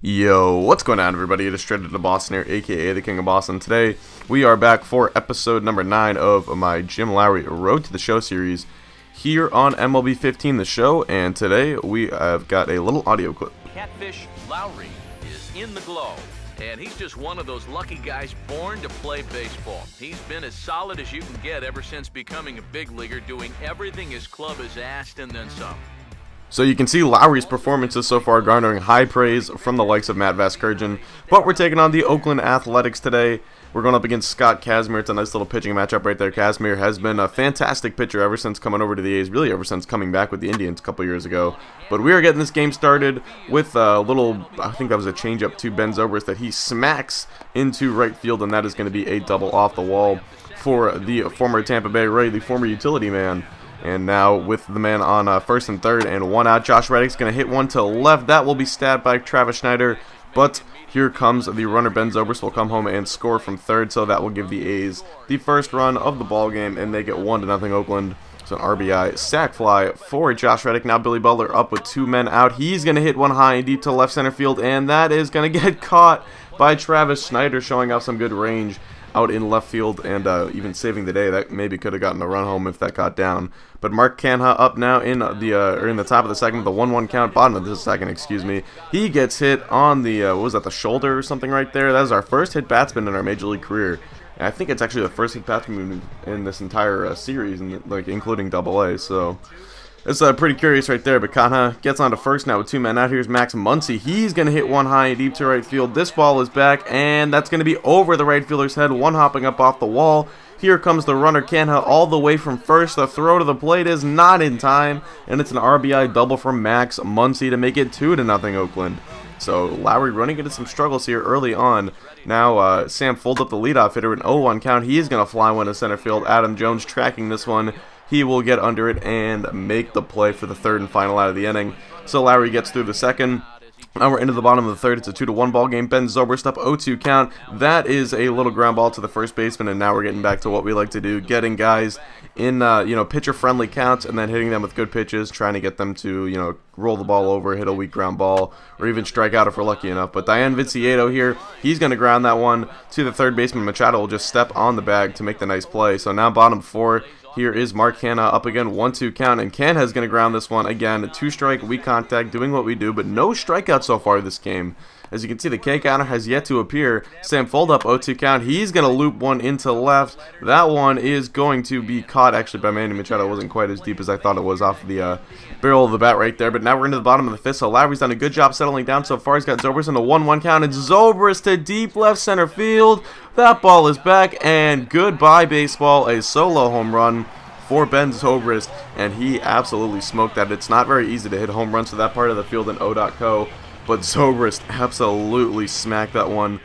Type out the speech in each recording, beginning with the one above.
Yo, what's going on, everybody? It is Straight to Boston here, aka the King of Boston. Today, we are back for episode number 9 of my Jim Lowry Road to the Show series here on MLB 15 The Show, and today we have got a little audio clip. Catfish Lowry is in the glow, and he's just one of those lucky guys born to play baseball. He's been as solid as you can get ever since becoming a big leaguer, doing everything his club has asked and then some. So you can see Lowry's performances so far garnering high praise from the likes of Matt Vasgersian, but we're taking on the Oakland Athletics today. We're going up against Scott Kazmir. It's a nice little pitching matchup right there. Kazmir has been a fantastic pitcher ever since coming over to the A's, really ever since coming back with the Indians a couple years ago. But we are getting this game started with a little, I think that was a changeup to Ben Zobrist that he smacks into right field, and that is going to be a double off the wall for the former Tampa Bay Ray, the former utility man. And now with the man on first and third and one out, Josh Reddick's going to hit one to left. That will be stabbed by Travis Schneider, but here comes the runner. Ben Zobrist will come home and score from third, so that will give the A's the first run of the ball game, and they get 1-0 Oakland. So an RBI sac fly for Josh Reddick. Now Billy Butler up with 2 men out. He's going to hit one high and deep to left center field, and that is going to get caught by Travis Schneider, showing off some good range out in left field and even saving the day. That maybe could have gotten a run home if that got down. But Mark Canha up now in the top of the second with the 1-1 count, bottom of the second, excuse me. He gets hit on the what was that, the shoulder or something right there. That is our first hit batsman in our major league career. And I think it's actually the first hit batsman in this entire series, like including AA. So it's pretty curious right there, but Canha gets on to first now with 2 men out. Here's Max Muncy. He's going to hit one high and deep to right field. This ball is back, and that's going to be over the right fielder's head, one hopping up off the wall. Here comes the runner, Canha, all the way from first. The throw to the plate is not in time, and it's an RBI double from Max Muncy to make it 2-0 Oakland. So Lowry running into some struggles here early on. Now Sam folds up the leadoff hitter with an 0-1 count. He is going to fly one to center field. Adam Jones tracking this one. He will get under it and make the play for the third and final out of the inning. So Lowry gets through the second. Now we're into the bottom of the third. It's a 2-1 ball game. Ben Zobrist up 0-2 count. That is a little ground ball to the first baseman, and now we're getting back to what we like to do, getting guys in pitcher-friendly counts and then hitting them with good pitches, trying to get them to roll the ball over, hit a weak ground ball, or even strike out if we're lucky enough. But Diane Vincieto here, he's going to ground that one to the third baseman. Machado will just step on the bag to make the nice play. So now bottom 4. Here is Mark Canha up again, 1-2 count, and Canha's going to ground this one again. A 2-strike, weak contact, doing what we do, but no strikeouts so far this game. As you can see, the K counter has yet to appear. Sam fold up 0-2 count. He's going to loop one into left. That one is going to be caught actually by Manny Machado. It wasn't quite as deep as I thought it was off the barrel of the bat right there. But now we're into the bottom of the fifth. So Lowry's done a good job settling down so far. He's got Zobrist in the 1-1 count. And Zobrist to deep left center field. That ball is back. And goodbye baseball. A solo home run for Ben Zobrist, and he absolutely smoked that. It's not very easy to hit home runs to that part of the field in O.co, but Zobrist absolutely smacked that one.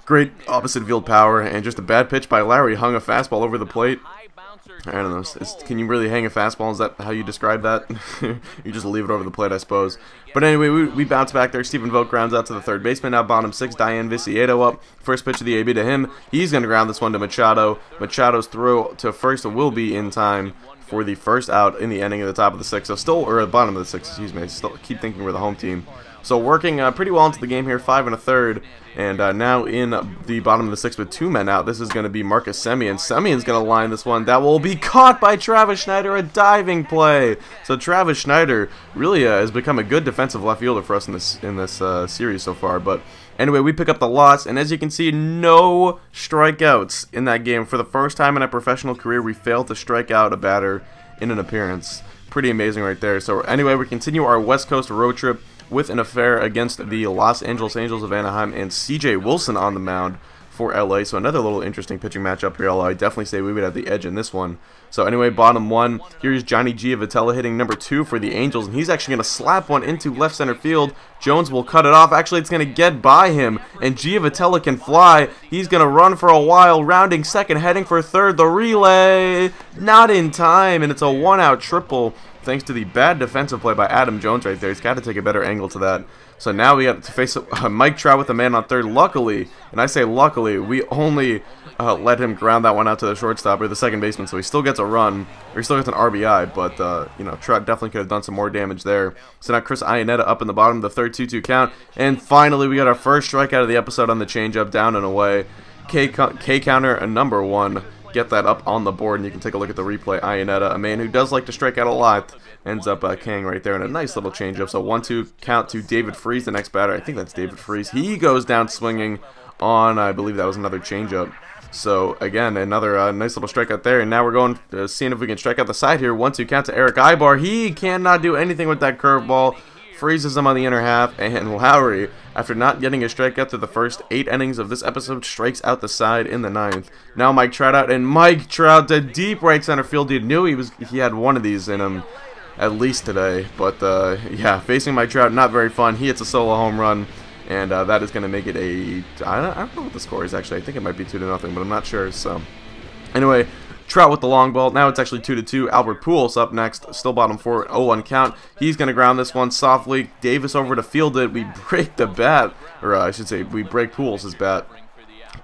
Great opposite field power, and just a bad pitch by Lowry. Hung a fastball over the plate. I don't know, can you really hang a fastball? Is that how you describe that? You just leave it over the plate, I suppose. But anyway, we bounce back there. Stephen Vogt grounds out to the third baseman. Now bottom 6, Diane Vincieto up. First pitch of the AB to him. He's going to ground this one to Machado. Machado's throw to first will be in time for the first out in the inning at the top of the 6th. So still, or the bottom of the 6th, excuse me. Still keep thinking we're the home team. So working pretty well into the game here, 5 1/3, and now in the bottom of the 6th with 2 men out. This is going to be Marcus Semien. Semien's going to line this one. That will be caught by Travis Schneider, a diving play. So Travis Schneider really has become a good defensive left fielder for us in this series so far. But anyway, we pick up the loss, and as you can see, no strikeouts in that game. For the first time in our professional career, we failed to strike out a batter in an appearance. Pretty amazing right there. So anyway, we continue our West Coast road trip with an affair against the Los Angeles Angels of Anaheim and C.J. Wilson on the mound for LA. So another little interesting pitching matchup here, although I definitely say we would have the edge in this one. So anyway, bottom 1, here's Johnny Giavotella hitting number 2 for the Angels, and he's actually going to slap one into left center field. Jones will cut it off. Actually, it's going to get by him, and Giavotella can fly. He's going to run for a while, rounding second, heading for third. The relay, not in time, and it's a 1-out triple. Thanks to the bad defensive play by Adam Jones right there. He's got to take a better angle to that. So now we got to face Mike Trout with a man on third. Luckily, and I say luckily, we only let him ground that one out to the shortstop or the second baseman, so he still gets a run, or he still gets an RBI, but, you know, Trout definitely could have done some more damage there. So now Chris Iannetta up in the bottom of the third, 2-2 count, and finally we got our first strikeout of the episode on the changeup, down and away. K counter and number 1. Get that up on the board, and you can take a look at the replay. Iannetta, a man who does like to strike out a lot, ends up Kang right there in a nice little changeup. So 1-2 count to David Freese, the next batter. I think that's David Freese. He goes down swinging on, I believe that was another changeup. So again, another nice little strikeout there, and now we're going seeing if we can strike out the side here. 1-2 count to Eric Ibar. He cannot do anything with that curveball. Freezes him on the inner half, and Lowry, after not getting a strikeout through the first 8 innings of this episode, strikes out the side in the 9th. Now Mike Trout out, and Mike Trout to deep right center field. You knew he had one of these in him at least today, but yeah, facing Mike Trout, not very fun. He hits a solo home run, and that is going to make it a, I don't know what the score is actually. I think it might be 2-0, but I'm not sure. So anyway, Trout with the long ball. Now it's actually 2-2. Albert Pujols up next. Still bottom 4. 0-1 count. He's going to ground this one softly. Davis over to field it. We break the bat. Or I should say we break Pujols' bat.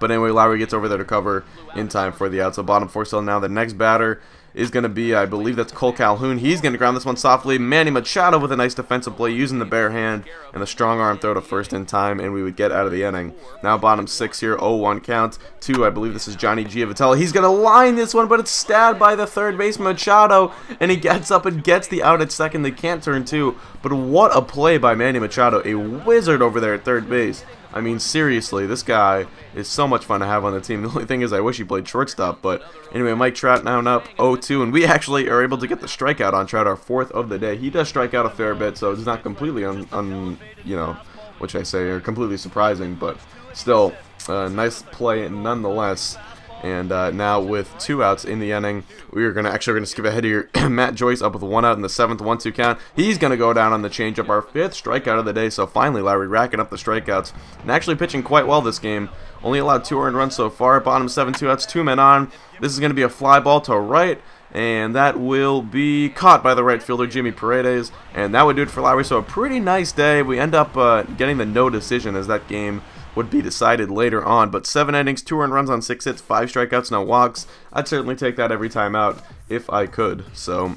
But anyway, Lowry gets over there to cover in time for the out. So bottom 4 still. Now the next batter is going to be, I believe that's Cole Calhoun. He's going to ground this one softly. Manny Machado with a nice defensive play using the bare hand and the strong arm throw to first in time, and we would get out of the inning. Now bottom 6 here, 0-1 count. 2, I believe this is Johnny Giavitelli. He's going to line this one, but it's stabbed by the third baseman Machado, and he gets up and gets the out at second. They can't turn 2, but what a play by Manny Machado. A wizard over there at third base. I mean, seriously, this guy is so much fun to have on the team. The only thing is I wish he played shortstop. But anyway, Mike Trout now up 0-2, and we actually are able to get the strikeout on Trout, our 4th of the day. He does strike out a fair bit, so it's not completely you know, what should I say, or completely surprising, but still nice play nonetheless. And now with 2 outs in the inning, we're gonna skip ahead here. Matt Joyce up with 1 out in the 7th, 1-2 count. He's gonna go down on the changeup, our 5th strikeout of the day. So finally, Lowry racking up the strikeouts and actually pitching quite well this game. Only allowed 2 earned runs so far. Bottom 7, 2 outs, 2 men on. This is gonna be a fly ball to right, and that will be caught by the right fielder Jimmy Paredes, and that would do it for Lowry. So a pretty nice day. We end up getting the no decision as that game would be decided later on, but 7 innings, 2 earned runs on 6 hits, 5 strikeouts, no walks. I'd certainly take that every time out if I could. So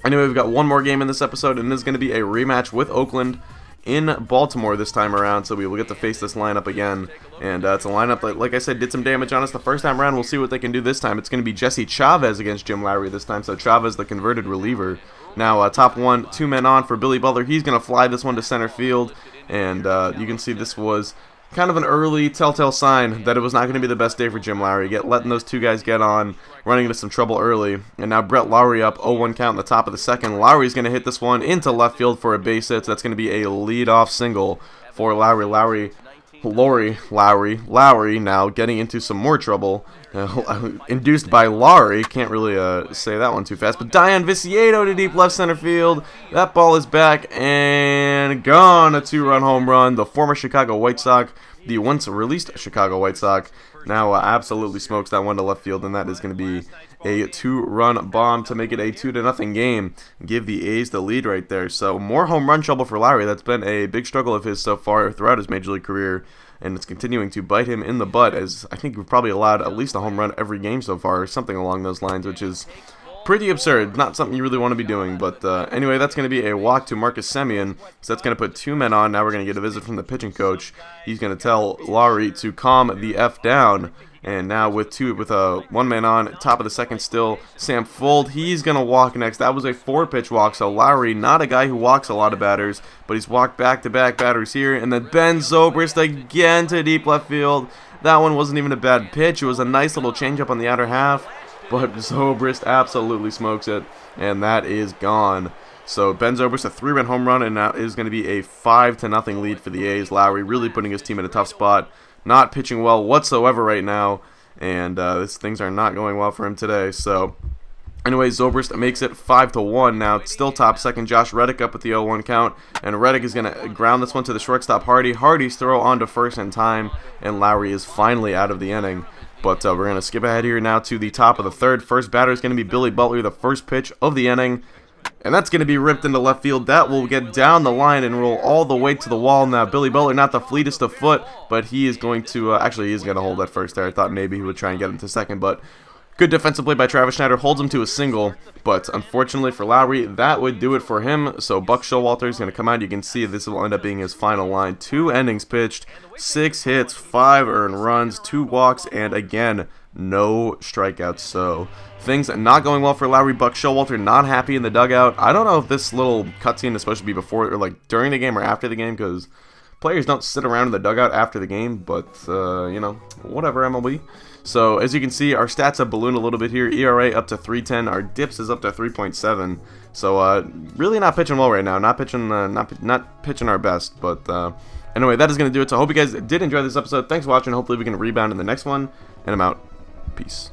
anyway, we've got one more game in this episode, and this is going to be a rematch with Oakland in Baltimore this time around, so we will get to face this lineup again. And it's a lineup that, like I said, did some damage on us the first time around. We'll see what they can do this time. It's going to be Jesse Chavez against Jim Lowry this time, so Chavez the converted reliever. Now top 1, 2 men on for Billy Butler. He's going to fly this one to center field, and you can see this was kind of an early telltale sign that it was not going to be the best day for Jim Lowry. Letting those 2 guys get on, running into some trouble early. And now Brett Lowry up 0-1 count in the top of the 2nd. Lowry's going to hit this one into left field for a base hit. So that's going to be a leadoff single for Lowry. Lowry now getting into some more trouble. Induced by Lowry. Can't really say that one too fast. But Dion Viciedo to deep left center field. That ball is back and gone. A 2-run home run. The former Chicago White Sox, the once released Chicago White Sox, now absolutely smokes that one to left field, and that is going to be a 2-run bomb to make it a 2-0 game. Give the A's the lead right there. So more home run trouble for Lowry. That's been a big struggle of his so far throughout his major league career, and it's continuing to bite him in the butt, as I think we've probably allowed at least a home run every game so far, or something along those lines, which is pretty absurd. Not something you really want to be doing. But anyway, that's going to be a walk to Marcus Semien, so that's going to put 2 men on. Now we're going to get a visit from the pitching coach. He's going to tell Lowry to calm the F down. And now with a 1 man on, top of the 2nd still, Sam Fuld, he's going to walk next. That was a 4-pitch walk, so Lowry, not a guy who walks a lot of batters, but he's walked back-to-back batters here. And then Ben Zobrist again to deep left field. That one wasn't even a bad pitch. It was a nice little changeup on the outer half, but Zobrist absolutely smokes it, and that is gone. So Ben Zobrist, a 3-run home run, and now is going to be a 5-0 lead for the A's. Lowry really putting his team in a tough spot. Not pitching well whatsoever right now, and things are not going well for him today. So anyway, Zobrist makes it 5-1 now. Still top 2nd. Josh Reddick up at the 0-1 count, and Reddick is going to ground this one to the shortstop Hardy. Hardy's throw on to first in time, and Lowry is finally out of the inning. But we're going to skip ahead here now to the top of the 3rd. First batter is going to be Billy Butler, the first pitch of the inning. And that's going to be ripped into left field. That will get down the line and roll all the way to the wall. Now, Billy Butler, not the fleetest of foot, but he is going to, actually, he's going to hold at first there. I thought maybe he would try and get into second, but good defensive play by Travis Schneider, holds him to a single, but unfortunately for Lowry, that would do it for him. So Buck Showalter is going to come out. You can see this will end up being his final line. 2 innings pitched, 6 hits, 5 earned runs, 2 walks, and again, no strikeouts. So things not going well for Lowry. Buck Showalter not happy in the dugout. I don't know if this little cutscene is supposed to be before or like during the game or after the game, because players don't sit around in the dugout after the game, but you know, whatever, MLB. So as you can see, our stats have ballooned a little bit here. ERA up to 3.10. Our dips is up to 3.7. So really not pitching well right now. Not pitching not pitching our best. But anyway, that is going to do it. So I hope you guys did enjoy this episode. Thanks for watching. Hopefully we can rebound in the next one. And I'm out. Peace.